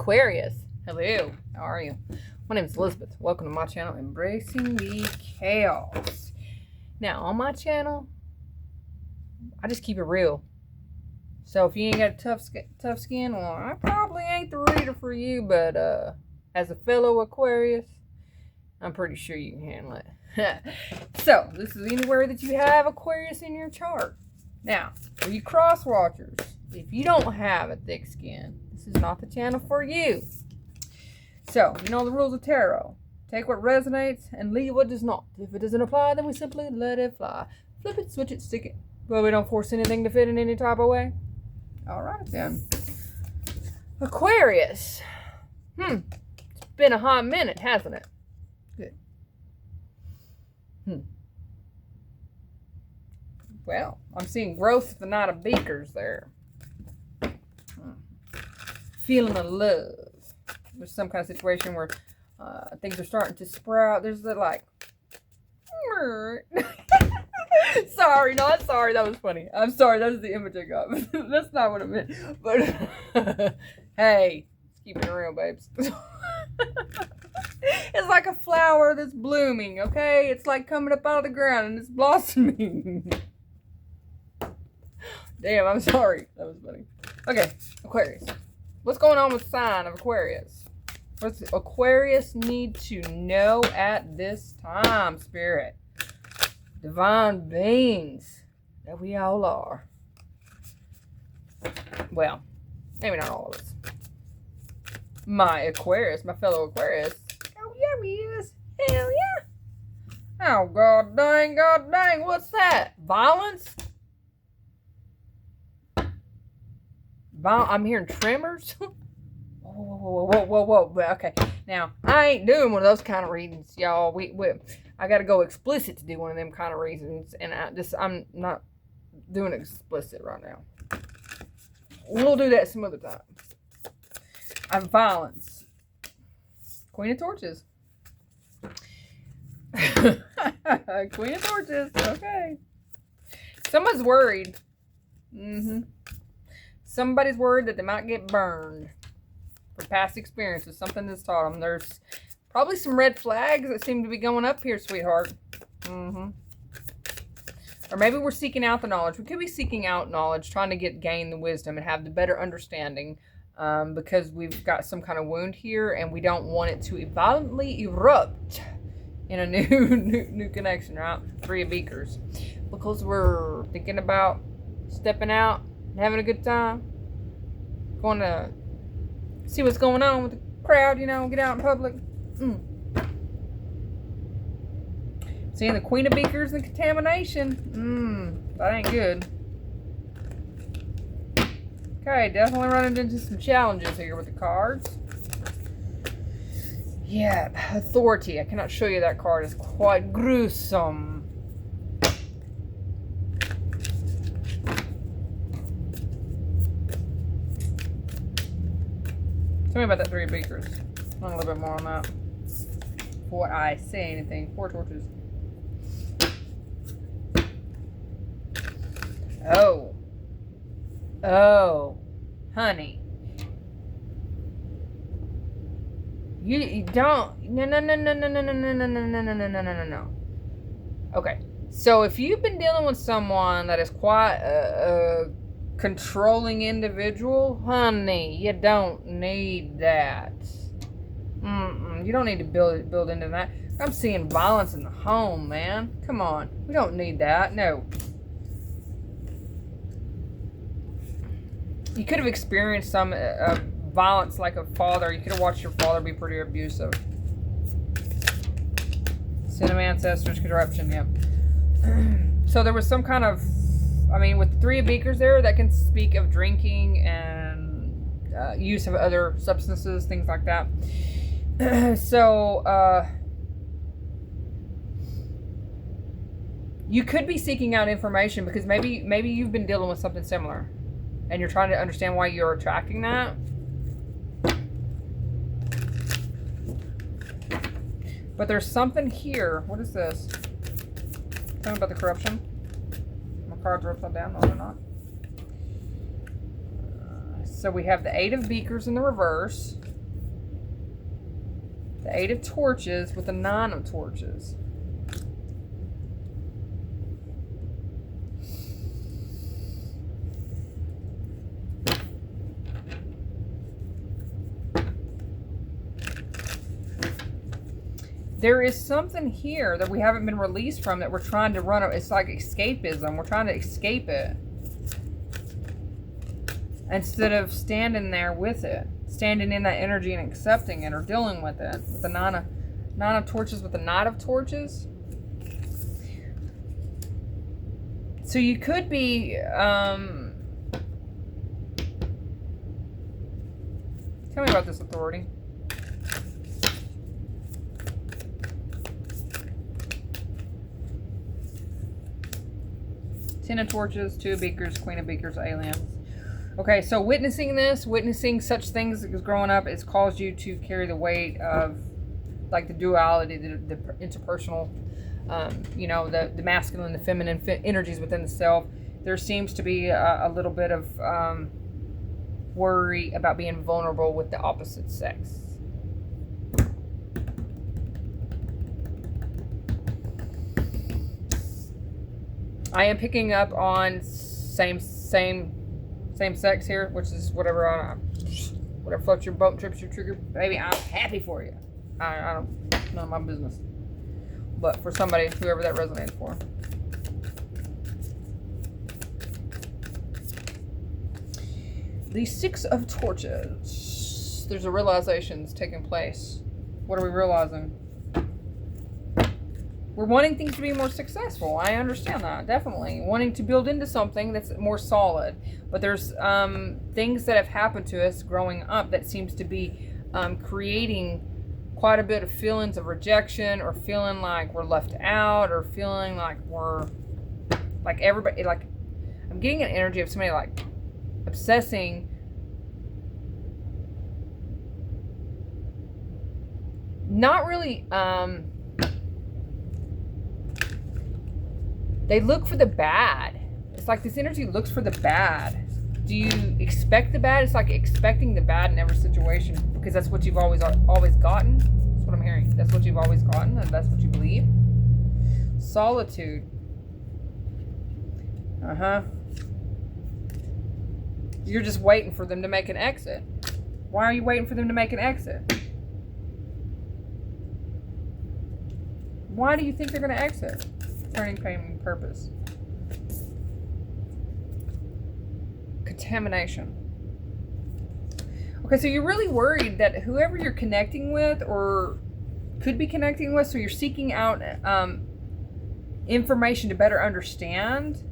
Aquarius. Hello, how are you? My name is Elizabeth. Welcome to my channel, Embracing the Chaos. Now, on my channel, I just keep it real. So if you ain't got tough skin, well, I probably ain't the reader for you, but as a fellow Aquarius, I'm pretty sure you can handle it. So, this is anywhere that you have Aquarius in your chart. Now, for you cross watchers, if you don't have a thick skin, this is not the channel for you. So, you know the rules of tarot. Take what resonates and leave what does not. If it doesn't apply, then we simply let it fly. Flip it, switch it, stick it. But we don't force anything to fit in any type of way. Alright then. Aquarius. It's been a hot minute, hasn't it? Good. Well, I'm seeing growth of the Knight of Beakers there. Feeling of love. There's some kind of situation where things are starting to sprout. There's the like... Sorry, not sorry. That was funny. I'm sorry. That was the image I got. That's not what I meant. But, hey, keep it real, babes. It's like a flower that's blooming, okay? It's like coming up out of the ground and it's blossoming. Damn, I'm sorry. That was funny. Okay, Aquarius. What's going on with the sign of Aquarius? What's Aquarius need to know at this time, Spirit? Divine beings that we all are. Well, maybe not all of us. My Aquarius, my fellow Aquarius. Oh, yeah, he is. Hell yeah. Oh, god dang, what's that? Violence? I'm hearing tremors. Whoa. Okay, now I ain't doing one of those kind of readings, y'all. I got to go explicit to do one of them kind of reasons, and I'm not doing explicit right now. We'll do that some other time. I'm violence. Queen of Torches. Queen of Torches. Okay. Someone's worried. Somebody's worried that they might get burned from past experiences, something that's taught them. There's probably some red flags that seem to be going up here, sweetheart. Or maybe we're seeking out the knowledge. We could be seeking out knowledge, trying to gain the wisdom and have the better understanding, because we've got some kind of wound here and we don't want it to violently erupt in a new connection, right? Three of Beakers. Because we're thinking about stepping out, having a good time, going to see what's going on with the crowd, you know, get out in public. Seeing the Queen of Beakers and contamination. That ain't good. Okay, definitely running into some challenges here with the cards. Yeah, authority. I cannot show you that card. It's quite gruesome. Tell me about that Three of Beakers. I want a little bit more on that. Before I say anything. Four Torches. Oh, honey. You don't. No. Okay. So if you've been dealing with someone that is quite a controlling individual, honey, you don't need that. You don't need to build into that. I'm seeing violence in the home, man. Come on. We don't need that. No. You could have experienced some violence like a father. You could have watched your father be pretty abusive. Sin of ancestors, corruption, yeah. So there was some kind of, I mean, with the Three of Beakers there, that can speak of drinking and use of other substances, things like that. So, you could be seeking out information because maybe you've been dealing with something similar and you're trying to understand why you're attracting that. But there's something here. What is this? Tell me about the corruption. My cards are upside down. No, they're not. So we have the Eight of Beakers in the reverse. The 8 of Torches with the 9 of Torches. There is something here that we haven't been released from that we're trying to run. It's like escapism. We're trying to escape it. Instead of standing there with it. Standing in that energy and accepting it or dealing with it. With the nine of Torches with the Knight of Torches. So you could be... tell me about this, Authority. Ten of Torches, 2 of Beakers, Queen of Beakers, aliens. Okay, so witnessing such things as growing up, has caused you to carry the weight of, like, the duality, the interpersonal, you know, the masculine and the feminine energies within the self. There seems to be a little bit of worry about being vulnerable with the opposite sex. I am picking up on same sex here, which is whatever floats your boat, trips your trigger, baby. I'm happy for you. I don't, none of my business. But for somebody, whoever that resonates for. The 6 of Torches. There's a realization that's taking place. What are we realizing? We're wanting things to be more successful. I understand that, definitely. Wanting to build into something that's more solid. But there's things that have happened to us growing up that seems to be creating quite a bit of feelings of rejection, or feeling like we're left out, or feeling like we're, like everybody, like, I'm getting an energy of somebody like obsessing. Not really, they look for the bad. It's like this energy looks for the bad. Do you expect the bad? It's like expecting the bad in every situation, because that's what you've always gotten. That's what I'm hearing. That's what you've always gotten, and that's what you believe. Solitude. You're just waiting for them to make an exit. Why are you waiting for them to make an exit? Why do you think they're going to exit? Turning pain and purpose. Contamination. Okay, so you're really worried that whoever you're connecting with, or could be connecting with, so you're seeking out information to better understand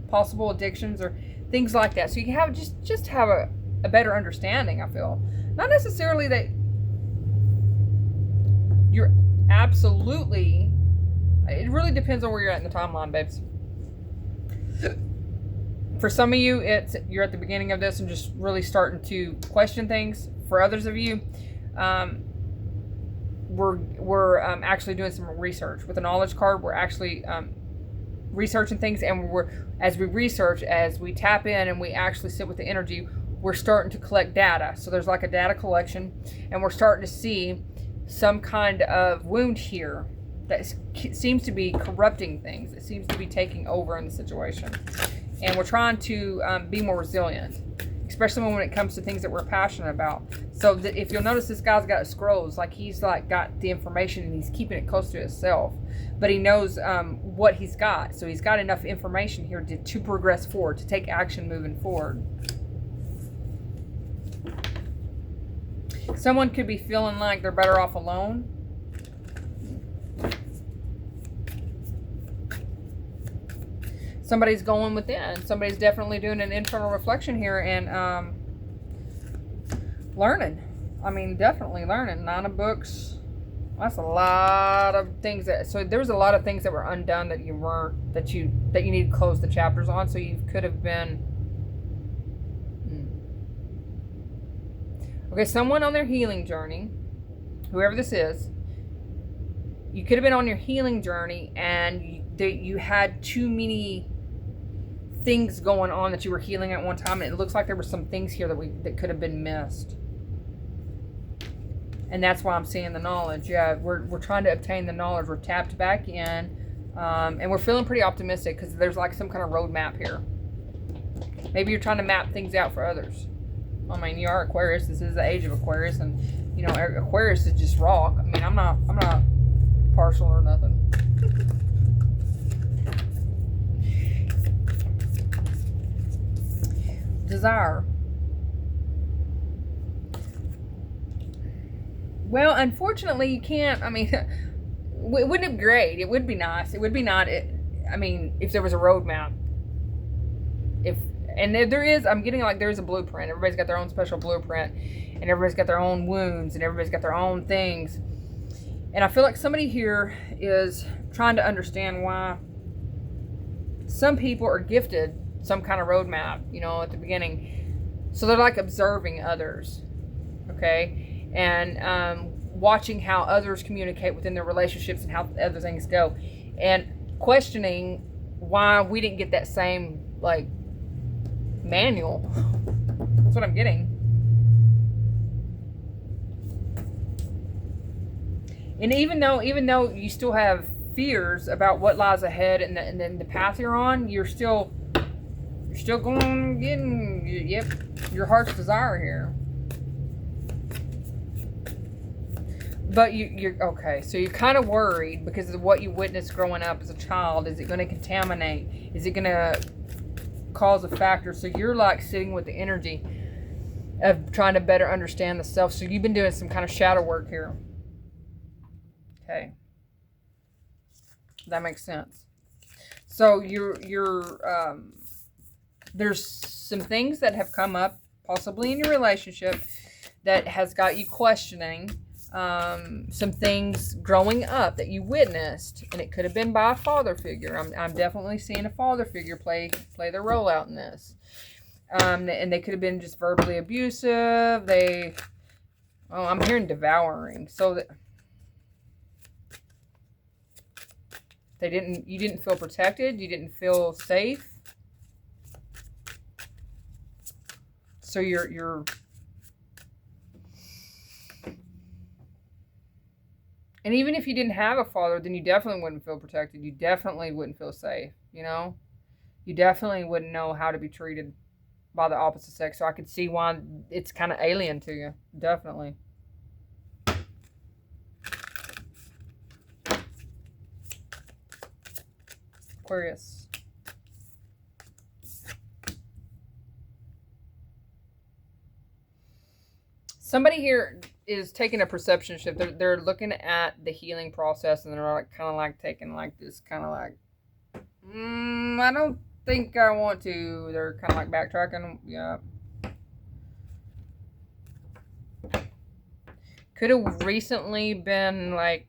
possible addictions or things like that. So you can have just have a better understanding, I feel. Not necessarily that you're absolutely... It really depends on where you're at in the timeline, babes. For some of you, you're at the beginning of this and just really starting to question things. For others of you, we're actually doing some research. With the knowledge card, we're actually researching things, and as we research, as we tap in and we actually sit with the energy, we're starting to collect data. So there's like a data collection, and we're starting to see some kind of wound here that seems to be corrupting things. It seems to be taking over in the situation. And we're trying to be more resilient, especially when it comes to things that we're passionate about. So if you'll notice, this guy's got scrolls, like he's like got the information and he's keeping it close to himself, but he knows what he's got. So he's got enough information here to progress forward, to take action moving forward. Someone could be feeling like they're better off alone. Somebody's going within. Somebody's definitely doing an internal reflection here and learning. I mean, definitely learning. 9 of books. That's a lot of things so there was a lot of things that were undone that you weren't, that you need to close the chapters on. So you could have been. Okay, someone on their healing journey, whoever this is, you could have been on your healing journey and you had too many things going on that you were healing at one time, and it looks like there were some things here that could have been missed. And that's why I'm seeing the knowledge. Yeah, we're trying to obtain the knowledge. We're tapped back in. And we're feeling pretty optimistic because there's like some kind of roadmap here. Maybe you're trying to map things out for others. I mean, you are Aquarius. This is the age of Aquarius. And, you know, Aquarius is just rock. I mean, I'm not partial or nothing. Desire. Well, unfortunately, you can't. I mean, wouldn't it be great? It would be nice. It would be not. I mean, if there was a roadmap. And there is, I'm getting like there's a blueprint. Everybody's got their own special blueprint. And everybody's got their own wounds. And everybody's got their own things. And I feel like somebody here is trying to understand why some people are gifted some kind of roadmap, you know, at the beginning. So they're like observing others. Okay? And watching how others communicate within their relationships and how other things go. And questioning why we didn't get that same, like, manual. That's what I'm getting. And even though you still have fears about what lies ahead and then the path you're on, you're still going getting, yep, your heart's desire here. But you're okay, so you're kind of worried because of what you witnessed growing up as a child. Is it going to contaminate? Is it going to cause a factor? So you're like sitting with the energy of trying to better understand the self. So you've been doing some kind of shadow work here. Okay, that makes sense. So there's some things that have come up possibly in your relationship that has got you questioning some things growing up that you witnessed, and it could have been by a father figure. I'm definitely seeing a father figure play their role out in this. And they could have been just verbally abusive. I'm hearing devouring. So that you didn't feel protected, you didn't feel safe. So you're and even if you didn't have a father, then you definitely wouldn't feel protected. You definitely wouldn't feel safe, you know? You definitely wouldn't know how to be treated by the opposite sex. So I could see why it's kind of alien to you. Definitely. Aquarius. Somebody here is taking a perception shift. They're looking at the healing process, and they're like kind of like taking like this kind of like, I don't think I want to. They're kind of like backtracking. Yeah. Could have recently been like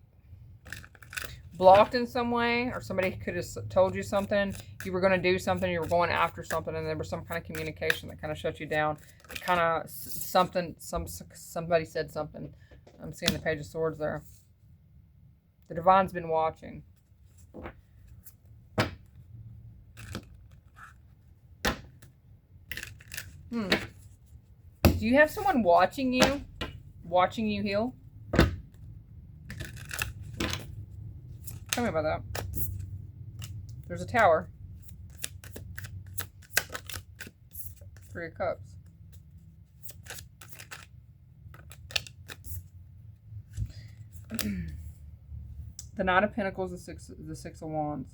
blocked in some way, or somebody could have told you something. You were going to do something, you were going after something, and there was some kind of communication that kind of shut you down. Kind of somebody said something. I'm seeing the Page of Swords there. The Divine's been watching. Do you have someone watching you? Watching you heal? Tell me about that. There's a tower. 3 of Cups. The Knight of Pentacles, the Six of Wands.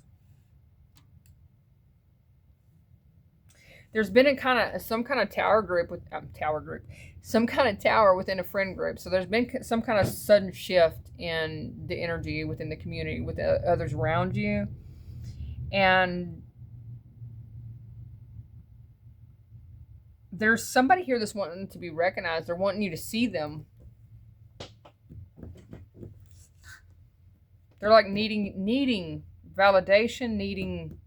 There's been some kind of tower group with some kind of tower within a friend group. So there's been some kind of sudden shift in the energy within the community with the others around you, and there's somebody here that's wanting to be recognized. They're wanting you to see them. They're like needing validation, needing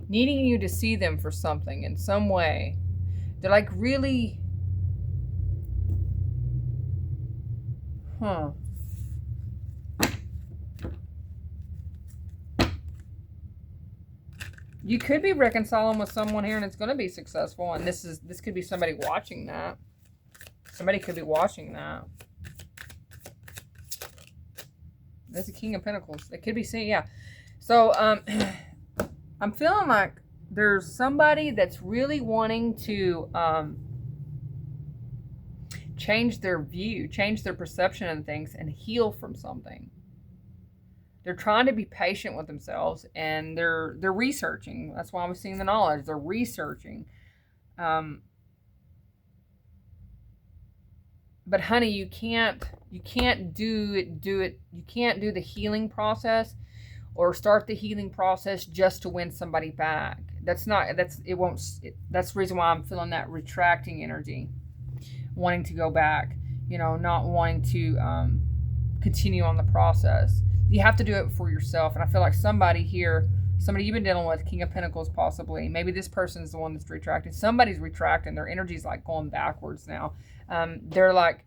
you to see them for something in some way. They're like really, You could be reconciling with someone here and it's going to be successful. And this could be somebody watching that. Somebody could be watching that. There's a King of Pentacles. It could be seen, yeah. So, I'm feeling like there's somebody that's really wanting to change their view, change their perception of things, and heal from something. They're trying to be patient with themselves, and they're researching. That's why I'm seeing the knowledge. They're researching. But honey, you can't do it. You can't do the healing process or start the healing process just to win somebody back. That's the reason why I'm feeling that retracting energy, wanting to go back, you know, not wanting to continue on the process. You have to do it for yourself. And I feel like somebody here, somebody you've been dealing with, King of Pentacles possibly, maybe this person is the one that's retracting. Somebody's retracting. Their energy's like going backwards now. They're like,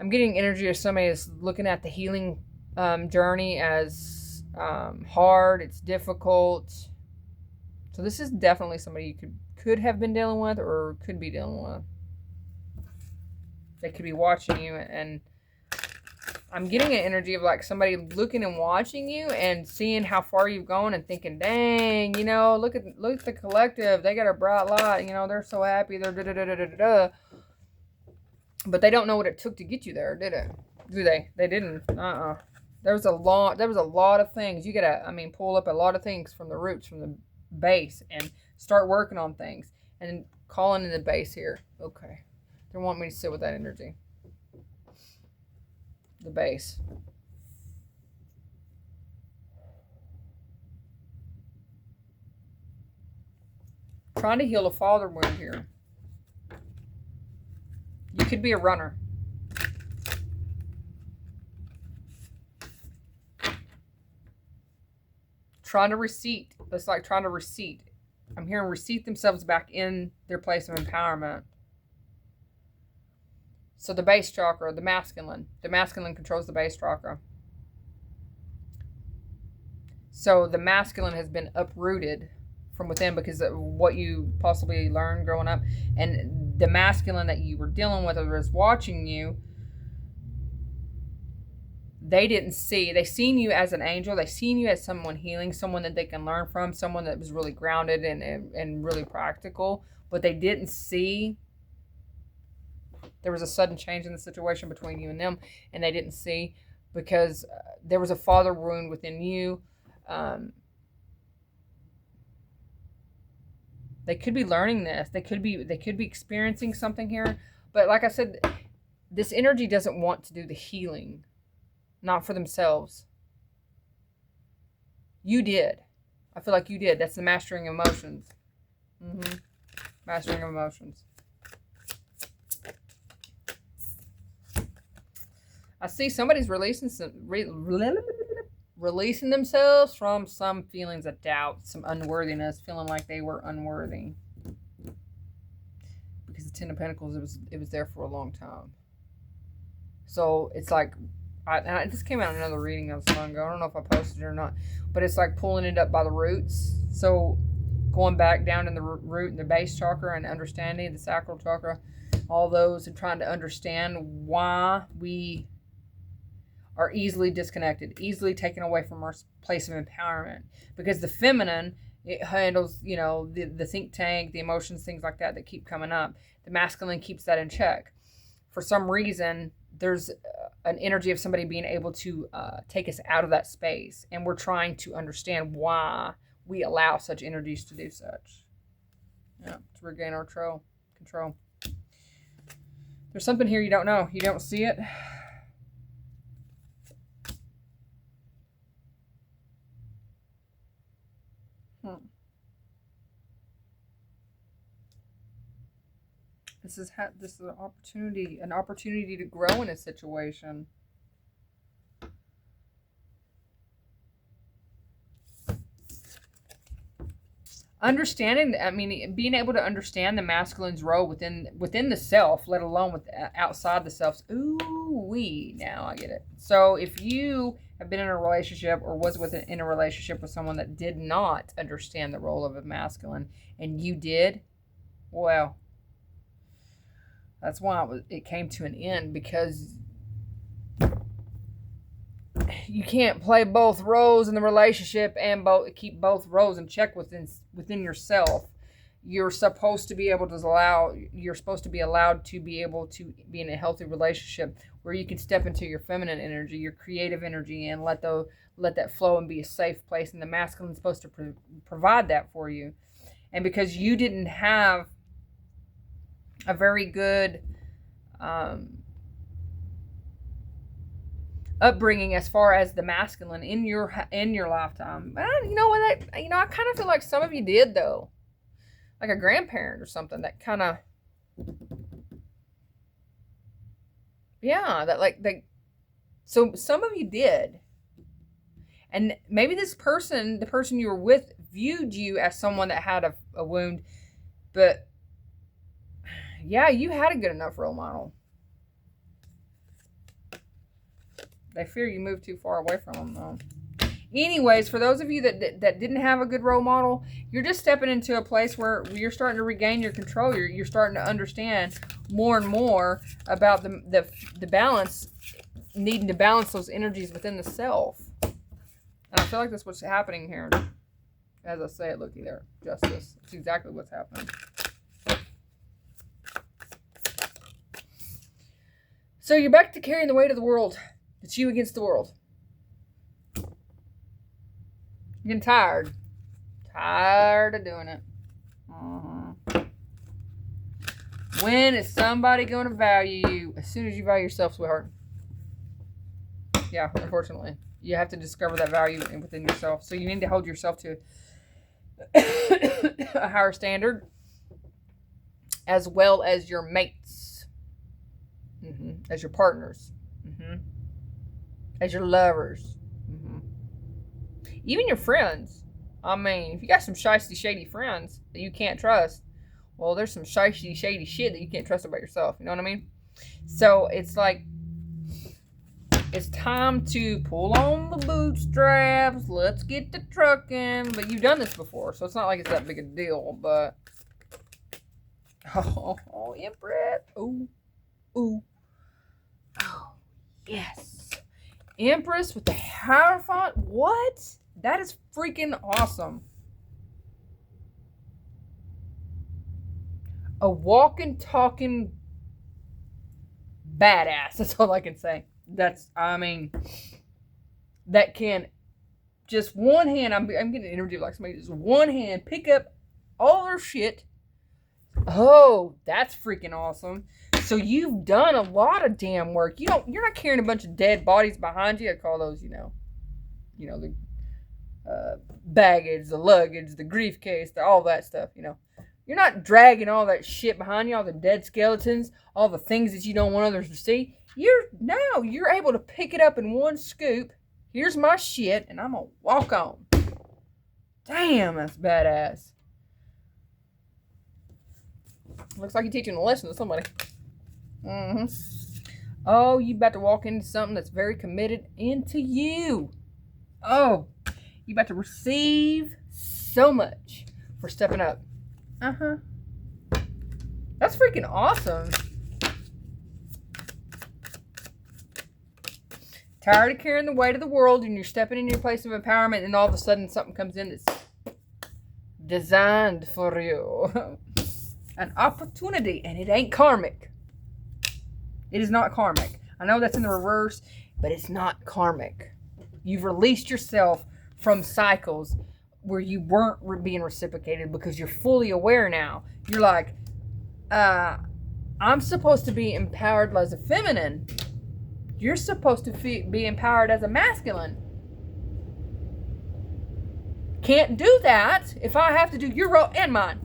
I'm getting energy of somebody that's looking at the healing journey as hard. It's difficult. So this is definitely somebody you could have been dealing with or could be dealing with. They could be watching you, and I'm getting an energy of like somebody looking and watching you and seeing how far you've gone and thinking, dang, you know, look at the collective. They got a bright light. You know, they're so happy. They're da-da-da-da-da-da. But they don't know what it took to get you there, did it? Do they? They didn't. There was a lot of things. You gotta, pull up a lot of things from the roots, from the base, and start working on things. And calling in the base here. Okay. They want me to sit with that energy. The base. Trying to heal a father wound here. You could be a runner. Trying to receipt. It's like trying to receipt. I'm hearing receipt themselves back in their place of empowerment. So the base chakra, the masculine controls the base chakra. So the masculine has been uprooted from within because of what you possibly learned growing up. And the masculine that you were dealing with or was watching you, they didn't see. They seen you as an angel. They seen you as someone healing, someone that they can learn from, someone that was really grounded and really practical. But they didn't see there was a sudden change in the situation between you and them, and they didn't see because there was a father wound within you. They could be learning this. They could be experiencing something here. But like I said, this energy doesn't want to do the healing, not for themselves. You did. I feel like you did. That's the mastering of emotions. Mastering of emotions. I see somebody's releasing themselves from some feelings of doubt, some unworthiness, feeling like they were unworthy. Because the Ten of Pentacles, it was there for a long time. So it's like, this came out in another reading not so long ago. I don't know if I posted it or not, but it's like pulling it up by the roots. So going back down in the root and the base chakra and understanding the sacral chakra, all those, and trying to understand why we are easily disconnected, easily taken away from our place of empowerment. Because the feminine, it handles, you know, the think tank, the emotions, things like that keep coming up. The masculine keeps that in check. For some reason, there's an energy of somebody being able to take us out of that space. And we're trying to understand why we allow such energies to do such. Yeah, to regain our control. There's something here you don't know. You don't see it. This is an opportunity to grow in a situation. Understanding, being able to understand the masculine's role within the self, let alone with outside the self. Ooh-wee, now I get it. So if you have been in a relationship or was in a relationship with someone that did not understand the role of a masculine, and you did, well, that's why it came to an end, because you can't play both roles in the relationship and keep both roles in check within yourself. You're supposed to be able to you're supposed to be allowed to be able to be in a healthy relationship where you can step into your feminine energy, your creative energy, and let that flow and be a safe place. And the masculine is supposed to provide that for you. And because you didn't have a very good upbringing as far as the masculine in your lifetime, you know what? I kind of feel like some of you did, though, like a grandparent or something that kind of, yeah, that like. So some of you did, and maybe the person you were with, viewed you as someone that had a wound, but yeah, you had a good enough role model. They fear you move too far away from them, though. Anyways, for those of you that didn't have a good role model, you're just stepping into a place where you're starting to regain your control. You're starting to understand more and more about the balance, needing to balance those energies within the self. And I feel like that's what's happening here. As I say it, looky there, justice. It's exactly what's happening. So you're back to carrying the weight of the world. It's you against the world. You're getting tired. Tired of doing it. When is somebody going to value you? As soon as you value yourself, sweetheart. Yeah, unfortunately. You have to discover that value within yourself. So you need to hold yourself to a higher standard, as well as your mates, as your partners, as your lovers, even your friends. I mean, if you got some shysty, shady friends that you can't trust, well, there's some shysty, shady shit that you can't trust about yourself. You know what I mean? So it's like, it's time to pull on the bootstraps. Let's get the trucking. But you've done this before, so it's not like it's that big a deal. But oh, Empress. Ooh. Oh, yes. Empress with the Hierophant. What? That is freaking awesome. A walking, talking badass. That's all I can say. That can just one hand, I'm getting interviewed like somebody, just one hand, pick up all their shit. Oh, that's freaking awesome. So you've done a lot of damn work. You're not carrying a bunch of dead bodies behind you. I call those, the baggage, the luggage, the grief case, all that stuff, You're not dragging all that shit behind you, all the dead skeletons, all the things that you don't want others to see. You're able to pick it up in one scoop. Here's my shit, and I'm gonna walk on. Damn, that's badass. Looks like you're teaching a lesson to somebody. Oh, you about to walk into something that's very committed into you. Oh, you about to receive so much for stepping up. That's freaking awesome. Tired of carrying the weight of the world, and you're stepping in your place of empowerment, and all of a sudden something comes in that's designed for you. An opportunity, and it ain't karmic. It is not karmic. I know that's in the reverse, but it's not karmic. You've released yourself from cycles where you weren't being reciprocated because you're fully aware now. You're like, I'm supposed to be empowered as a feminine. You're supposed to be empowered as a masculine. Can't do that if I have to do your role and mine.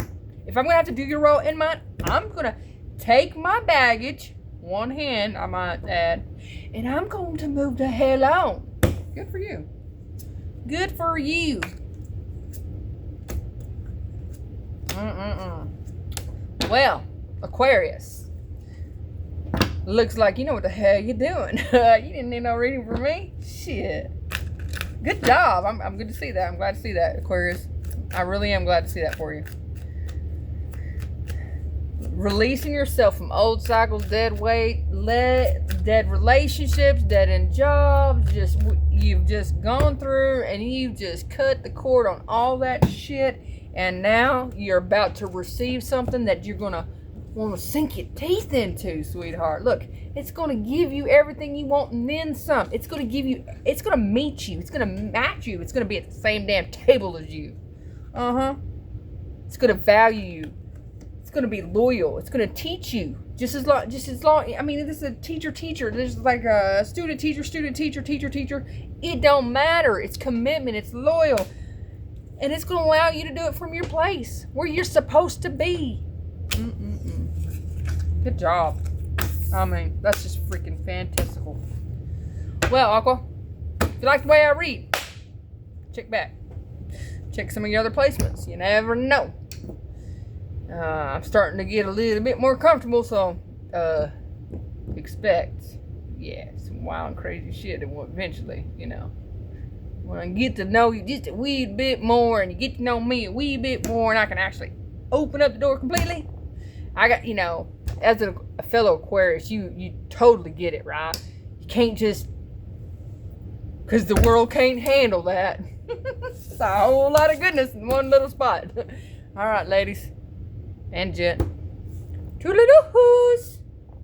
If I'm going to have to do your role and mine, I'm going to take my baggage, one hand I might add, and I'm going to move the hell on. Good for you. Good for you. Well, Aquarius. Looks like you know what the hell you're doing. You didn't need no reading for me? Shit. Good job. I'm good to see that. I'm glad to see that, Aquarius. I really am glad to see that for you. releasing yourself from old cycles, dead weight, dead relationships, dead end jobs. You've just gone through and you've just cut the cord on all that shit, and now you're about to receive something that you're gonna want to sink your teeth into, sweetheart. Look, it's gonna give you everything you want and then some. It's gonna meet you, it's gonna match you, it's gonna be at the same damn table as you. It's gonna value you. It's gonna be loyal. It's gonna teach you just as long. I mean, this is a teacher. There's like a student, teacher, teacher. It don't matter. It's commitment. It's loyal, and it's gonna allow you to do it from your place where you're supposed to be. Good job. I mean, that's just freaking fantastical. Well, Aqua, if you like the way I read, check back. Check some of your other placements. You never know. I'm starting to get a little bit more comfortable, so expect, some wild and crazy shit eventually, When I get to know you just a wee bit more, and you get to know me a wee bit more, and I can actually open up the door completely. I got, as a fellow Aquarius, you totally get it, right? You can't just, because the world can't handle that. It's a whole lot of goodness in one little spot. All right, ladies and gent. Toodaloo-hoos.